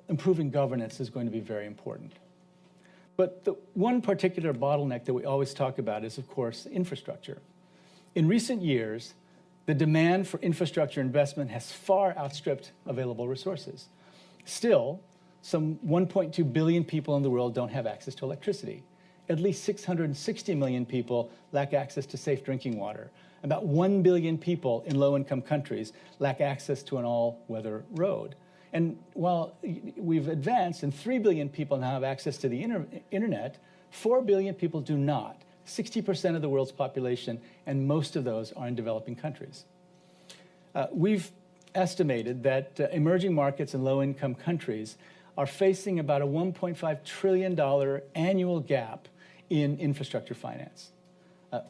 improving governance is going to be very important. But the one particular bottleneck that we always talk about is, of course, infrastructure. In recent years, the demand for infrastructure investment has far outstripped available resources. Still, some 1.2 billion people in the world don't have access to electricity. At least 660 million people lack access to safe drinking water. About 1 billion people in low-income countries lack access to an all-weather road. And while we've advanced and 3 billion people now have access to the internet, 4 billion people do not. 60% of the world's population, and most of those are in developing countries. We've estimated that emerging markets and low-income countries are facing about a $1.5 trillion annual gap in infrastructure finance.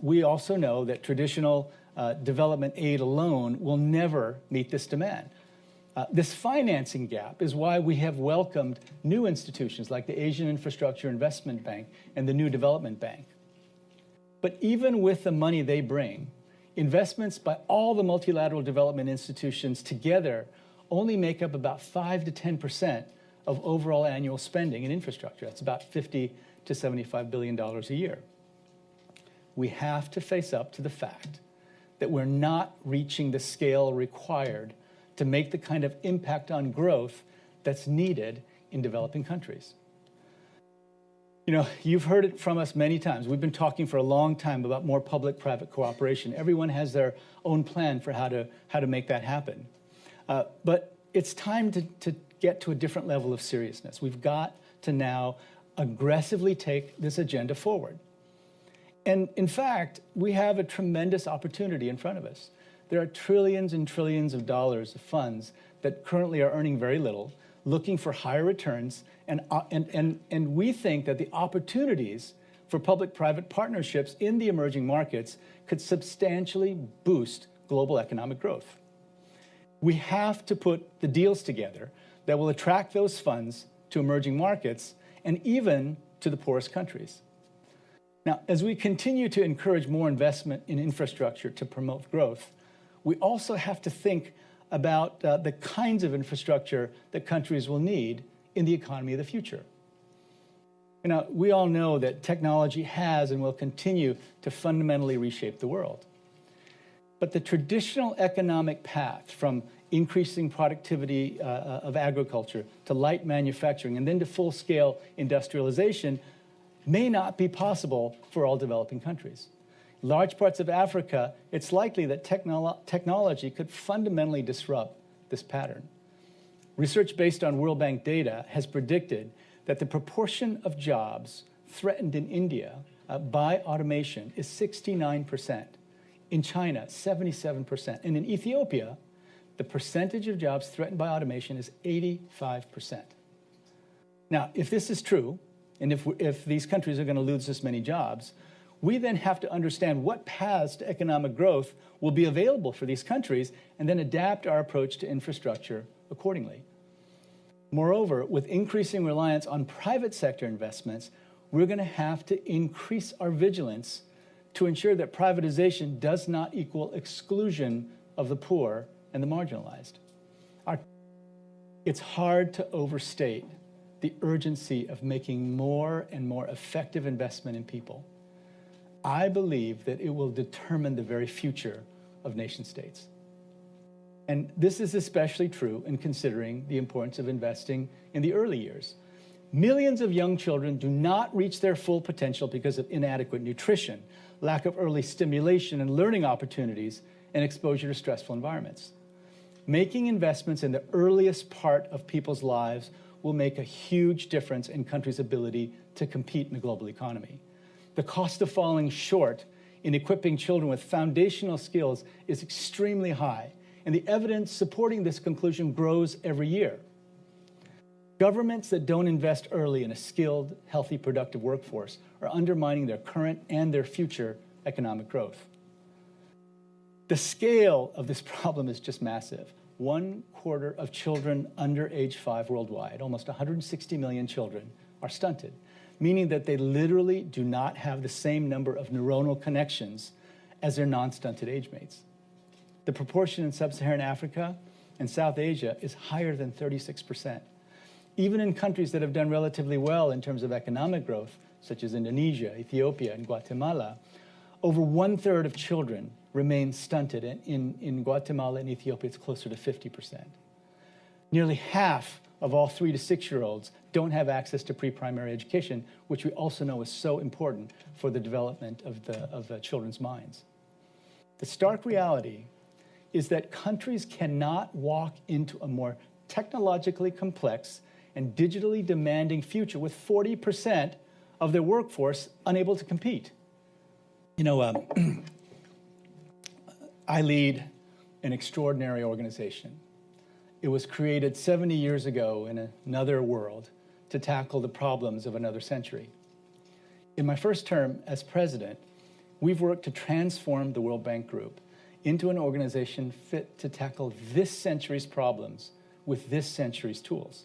We also know that traditional development aid alone will never meet this demand. This financing gap is why we have welcomed new institutions like the Asian Infrastructure Investment Bank and the New Development Bank. But even with the money they bring, investments by all the multilateral development institutions together only make up about 5 to 10% of overall annual spending in infrastructure. That's about $50 to $75 billion a year. We have to face up to the fact that we're not reaching the scale required to make the kind of impact on growth that's needed in developing countries. You know, you've heard it from us many times. We've been talking for a long time about more public-private cooperation. Everyone has their own plan for how to make that happen. But it's time to get to a different level of seriousness. We've got to now aggressively take this agenda forward. And in fact, we have a tremendous opportunity in front of us. There are trillions and trillions of dollars of funds that currently are earning very little, looking for higher returns, and we think that the opportunities for public-private partnerships in the emerging markets could substantially boost global economic growth. We have to put the deals together that will attract those funds to emerging markets and even to the poorest countries. Now, as we continue to encourage more investment in infrastructure to promote growth, we also have to think about the kinds of infrastructure that countries will need in the economy of the future. You know, we all know that technology has and will continue to fundamentally reshape the world. But the traditional economic path from increasing productivity of agriculture to light manufacturing and then to full-scale industrialization may not be possible for all developing countries. Large parts of Africa, it's likely that technology could fundamentally disrupt this pattern. Research based on World Bank data has predicted that the proportion of jobs threatened in India by automation is 69%, in China 77%, and in Ethiopia, the percentage of jobs threatened by automation is 85%. Now, if this is true, and if these countries are going to lose this many jobs, we then have to understand what paths to economic growth will be available for these countries and then adapt our approach to infrastructure accordingly. Moreover, with increasing reliance on private sector investments, we're going to have to increase our vigilance to ensure that privatization does not equal exclusion of the poor and the marginalized. It's hard to overstate the urgency of making more and more effective investment in people. I believe that it will determine the very future of nation states. And this is especially true in considering the importance of investing in the early years. Millions of young children do not reach their full potential because of inadequate nutrition, lack of early stimulation and learning opportunities, and exposure to stressful environments. Making investments in the earliest part of people's lives will make a huge difference in countries' ability to compete in the global economy. The cost of falling short in equipping children with foundational skills is extremely high, and the evidence supporting this conclusion grows every year. Governments that don't invest early in a skilled, healthy, productive workforce are undermining their current and their future economic growth. The scale of this problem is just massive. 1/4 of children under age 5 worldwide, almost 160 million children, are stunted, meaning that they literally do not have the same number of neuronal connections as their non-stunted age mates. The proportion in sub-Saharan Africa and South Asia is higher than 36%. Even in countries that have done relatively well in terms of economic growth, such as Indonesia, Ethiopia, and Guatemala, over 1/3 of children remain stunted. In Guatemala and Ethiopia, it's closer to 50%. Nearly half of all 3 to 6-year-olds don't have access to pre-primary education, which we also know is so important for the development of the children's minds. The stark reality is that countries cannot walk into a more technologically complex and digitally demanding future with 40% of their workforce unable to compete. You know, I lead an extraordinary organization. It was created 70 years ago in another world to tackle the problems of another century. In my first term as president, we've worked to transform the World Bank Group into an organization fit to tackle this century's problems with this century's tools.